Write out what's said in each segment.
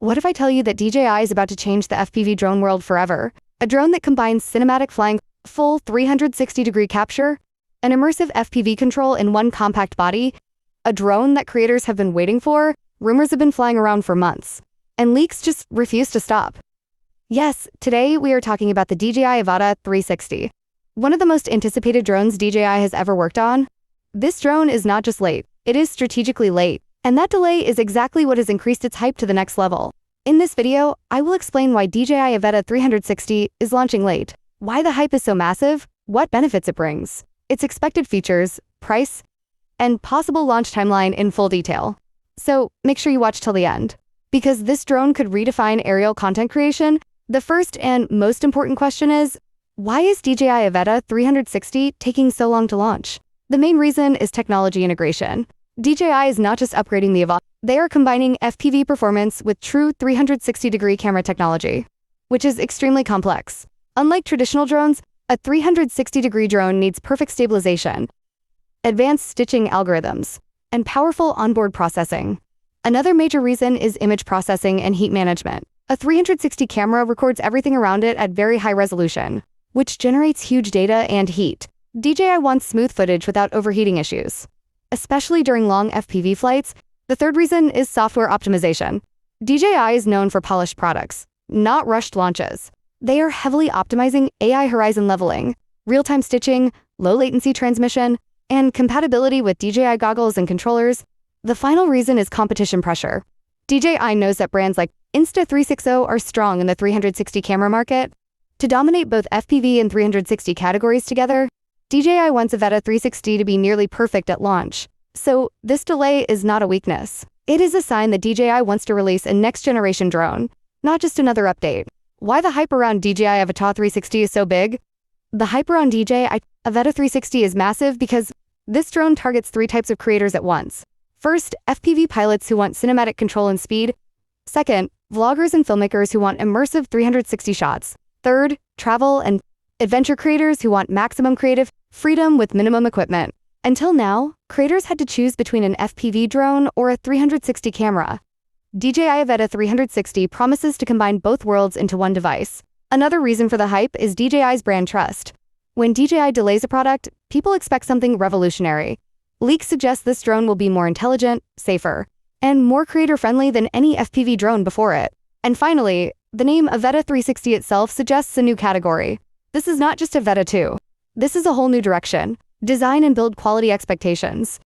What if I tell you that DJI is about to change the FPV drone world forever? A drone that combines cinematic flying, full 360-degree capture, and immersive FPV control in one compact body, a drone that creators have been waiting for, rumors have been flying around for months, and leaks just refuse to stop. Yes, today we are talking about the DJI Avata 360, one of the most anticipated drones DJI has ever worked on. This drone is not just late, it is strategically late, and that delay is exactly what has increased its hype to the next level. In this video, I will explain why DJI Avata 360 is launching late, why the hype is so massive, what benefits it brings, its expected features, price, and possible launch timeline in full detail. So make sure you watch till the end. Because this drone could redefine aerial content creation, the first and most important question is, why is DJI Avata 360 taking so long to launch? The main reason is technology integration. DJI is not just upgrading the Avata, they are combining FPV performance with true 360-degree camera technology, which is extremely complex. Unlike traditional drones, a 360-degree drone needs perfect stabilization, advanced stitching algorithms, and powerful onboard processing. Another major reason is image processing and heat management. A 360 camera records everything around it at very high resolution, which generates huge data and heat. DJI wants smooth footage without overheating issues, especially during long FPV flights. The third reason is software optimization. DJI is known for polished products, not rushed launches. They are heavily optimizing AI horizon leveling, real-time stitching, low latency transmission, and compatibility with DJI goggles and controllers. The final reason is competition pressure. DJI knows that brands like Insta360 are strong in the 360 camera market. To dominate both FPV and 360 categories together, DJI wants Avata 360 to be nearly perfect at launch. So this delay is not a weakness. It is a sign that DJI wants to release a next-generation drone, not just another update. Why the hype around DJI Avata 360 is so big? The hype around DJI Avata 360 is massive because this drone targets three types of creators at once. First, FPV pilots who want cinematic control and speed. Second, vloggers and filmmakers who want immersive 360 shots. Third, travel and adventure creators who want maximum creative freedom with minimum equipment. Until now, creators had to choose between an FPV drone or a 360 camera. DJI Avata 360 promises to combine both worlds into one device. Another reason for the hype is DJI's brand trust. When DJI delays a product, people expect something revolutionary. Leaks suggest this drone will be more intelligent, safer, and more creator-friendly than any FPV drone before it. And finally, the name Avata 360 itself suggests a new category. This is not just Avata 2. This is a whole new direction. Design and build quality expectations.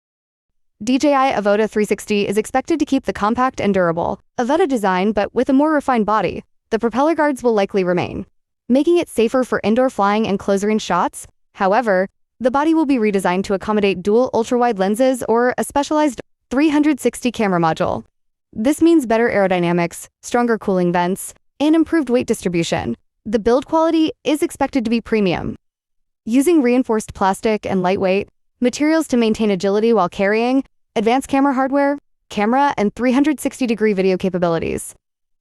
DJI Avata 360 is expected to keep the compact and durable Avata design but with a more refined body. The propeller guards will likely remain, making it safer for indoor flying and close-range shots. However, the body will be redesigned to accommodate dual ultra-wide lenses or a specialized 360 camera module. This means better aerodynamics, stronger cooling vents, and improved weight distribution. The build quality is expected to be premium, using reinforced plastic and lightweight materials to maintain agility while carrying advanced camera hardware, camera, and 360-degree video capabilities.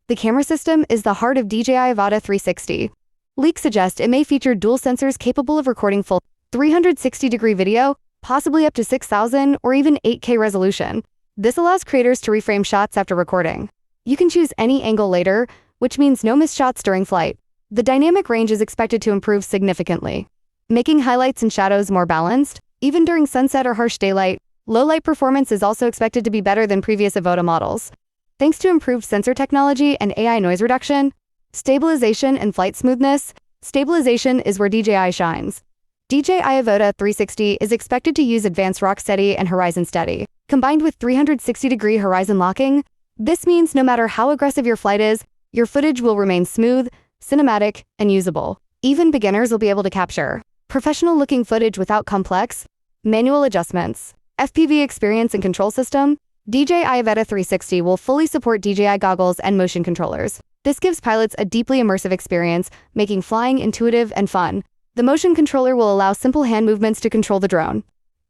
The camera system is the heart of DJI Avata 360. Leaks suggest it may feature dual sensors capable of recording full 360-degree video, possibly up to 6,000 or even 8K resolution. This allows creators to reframe shots after recording. You can choose any angle later, which means no missed shots during flight. The dynamic range is expected to improve significantly, making highlights and shadows more balanced. Even during sunset or harsh daylight, low-light performance is also expected to be better than previous Avata models. Thanks to improved sensor technology and AI noise reduction, stabilization and flight smoothness, stabilization is where DJI shines. DJI Avata 360 is expected to use advanced rock steady and horizon steady, combined with 360-degree horizon locking. This means no matter how aggressive your flight is, your footage will remain smooth, cinematic, and usable. Even beginners will be able to capture professional-looking footage without complex manual adjustments. FPV experience and control system. DJI Avata 360 will fully support DJI goggles and motion controllers. This gives pilots a deeply immersive experience, making flying intuitive and fun. The motion controller will allow simple hand movements to control the drone,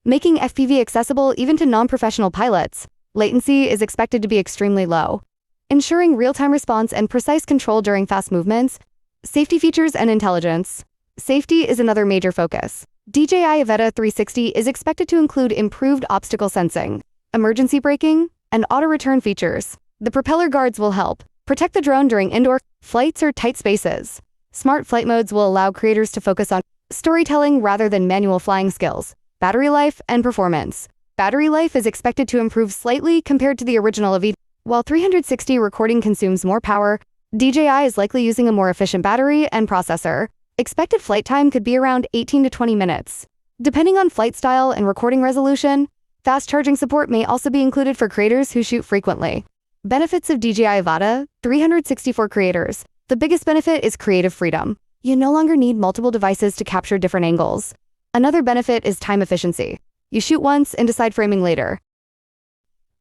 making FPV accessible even to non-professional pilots. Latency is expected to be extremely low, ensuring real-time response and precise control during fast movements. Safety features and intelligence. Safety is another major focus. DJI Avata 360 is expected to include improved obstacle sensing, emergency braking, and auto-return features. The propeller guards will help Protect the drone during indoor flights or tight spaces. Smart flight modes will allow creators to focus on storytelling rather than manual flying skills. Battery life and performance. Battery life is expected to improve slightly compared to the original Avata. While 360 recording consumes more power, DJI is likely using a more efficient battery and processor. Expected flight time could be around 18 to 20 minutes. Depending on flight style and recording resolution, fast charging support may also be included for creators who shoot frequently. Benefits of DJI Avata, 364 creators. The biggest benefit is creative freedom. You no longer need multiple devices to capture different angles. Another benefit is time efficiency. You shoot once and decide framing later.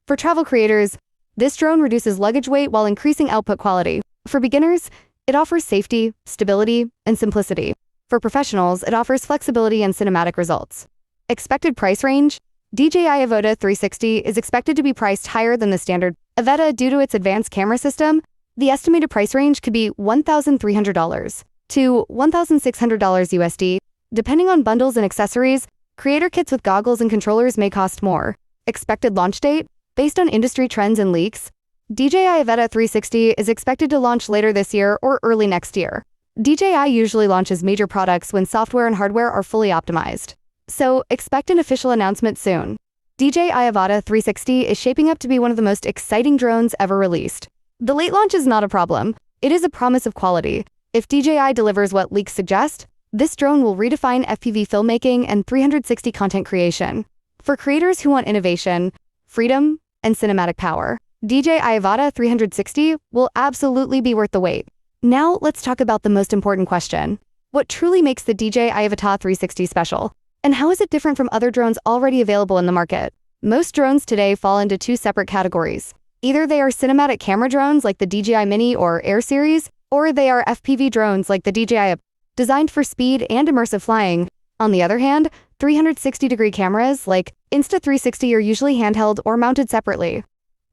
For travel creators, this drone reduces luggage weight while increasing output quality. For beginners, it offers safety, stability, and simplicity. For professionals, it offers flexibility and cinematic results. Expected price range: DJI Avata 360 is expected to be priced higher than the standard Avata due to its advanced camera system. The estimated price range could be $1,300 to $1,600 USD. Depending on bundles and accessories, creator kits with goggles and controllers may cost more. Expected launch date: based on industry trends and leaks, DJI Avata 360 is expected to launch later this year or early next year. DJI usually launches major products when software and hardware are fully optimized, so expect an official announcement soon. DJI Avata 360 is shaping up to be one of the most exciting drones ever released. The late launch is not a problem. It is a promise of quality. If DJI delivers what leaks suggest, this drone will redefine FPV filmmaking and 360 content creation. For creators who want innovation, freedom, and cinematic power, DJI Avata 360 will absolutely be worth the wait. Now let's talk about the most important question. What truly makes the DJI Avata 360 special? And how is it different from other drones already available in the market? Most drones today fall into two separate categories. Either they are cinematic camera drones like the DJI Mini or Air series, or they are FPV drones like the DJI Avata, designed for speed and immersive flying. On the other hand, 360-degree cameras like Insta360 are usually handheld or mounted separately.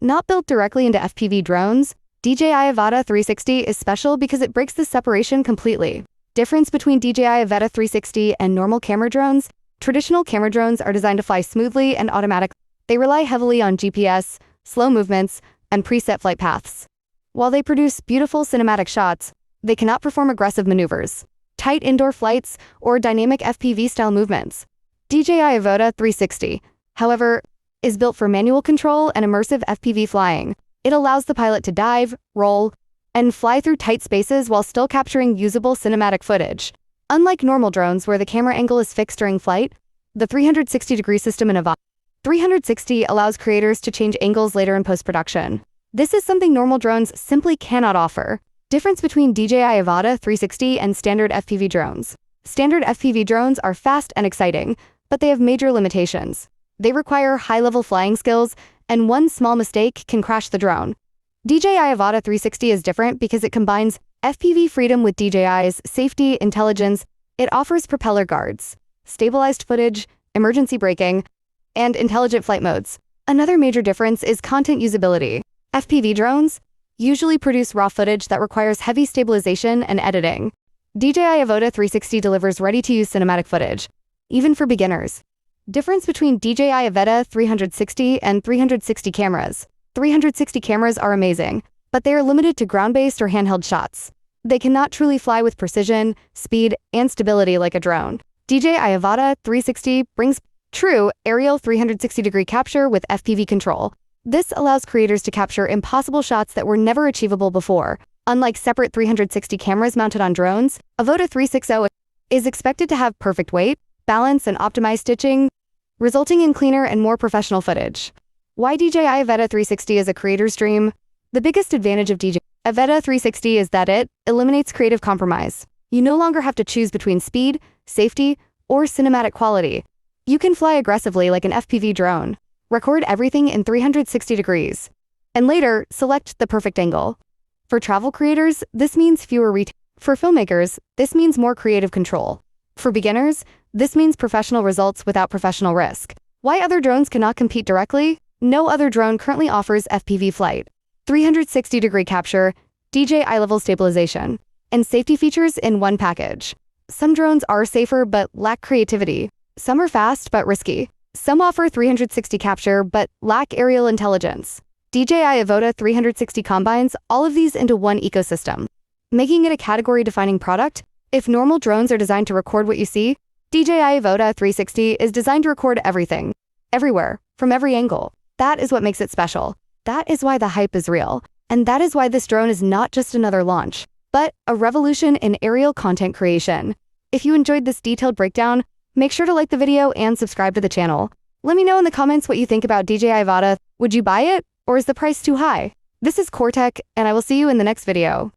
Not built directly into FPV drones, DJI Avata 360 is special because it breaks this separation completely. Difference between DJI Avata 360 and normal camera drones: traditional camera drones are designed to fly smoothly and automatically. They rely heavily on GPS, slow movements, and preset flight paths. While they produce beautiful cinematic shots, they cannot perform aggressive maneuvers, tight indoor flights, or dynamic FPV-style movements. DJI Avata 360, however, is built for manual control and immersive FPV flying. It allows the pilot to dive, roll, and fly through tight spaces while still capturing usable cinematic footage. Unlike normal drones where the camera angle is fixed during flight, the 360-degree system in Avata 360 allows creators to change angles later in post-production. This is something normal drones simply cannot offer. Difference between DJI Avata 360 and standard FPV drones. Standard FPV drones are fast and exciting, but they have major limitations. They require high-level flying skills, and one small mistake can crash the drone. DJI Avata 360 is different because it combines FPV freedom with DJI's safety intelligence. It offers propeller guards, stabilized footage, emergency braking, and intelligent flight modes. Another major difference is content usability. FPV drones usually produce raw footage that requires heavy stabilization and editing. DJI Avata 360 delivers ready-to-use cinematic footage, even for beginners. Difference between DJI Avata 360 and 360 cameras. 360 cameras are amazing, but they are limited to ground-based or handheld shots. They cannot truly fly with precision, speed, and stability like a drone. DJI Avata 360 brings true aerial 360-degree capture with FPV control. This allows creators to capture impossible shots that were never achievable before. Unlike separate 360 cameras mounted on drones, Avata 360 is expected to have perfect weight, balance, and optimized stitching, resulting in cleaner and more professional footage. Why DJI Avata 360 is a creator's dream? The biggest advantage of DJI Avata 360 is that it eliminates creative compromise. You no longer have to choose between speed, safety, or cinematic quality. You can fly aggressively like an FPV drone, record everything in 360 degrees, and later select the perfect angle. For travel creators, this means fewer For filmmakers, this means more creative control. For beginners, this means professional results without professional risk. Why other drones cannot compete directly? No other drone currently offers FPV flight, 360-degree capture, DJI-level stabilization, and safety features in one package. Some drones are safer but lack creativity. Some are fast but risky. Some offer 360 capture but lack aerial intelligence. DJI Avata 360 combines all of these into one ecosystem, making it a category-defining product. If normal drones are designed to record what you see, DJI Avata 360 is designed to record everything, everywhere, from every angle. That is what makes it special. That is why the hype is real. And that is why this drone is not just another launch, but a revolution in aerial content creation. If you enjoyed this detailed breakdown, make sure to like the video and subscribe to the channel. Let me know in the comments what you think about DJI Avata. Would you buy it, or is the price too high? This is CoreTech, and I will see you in the next video.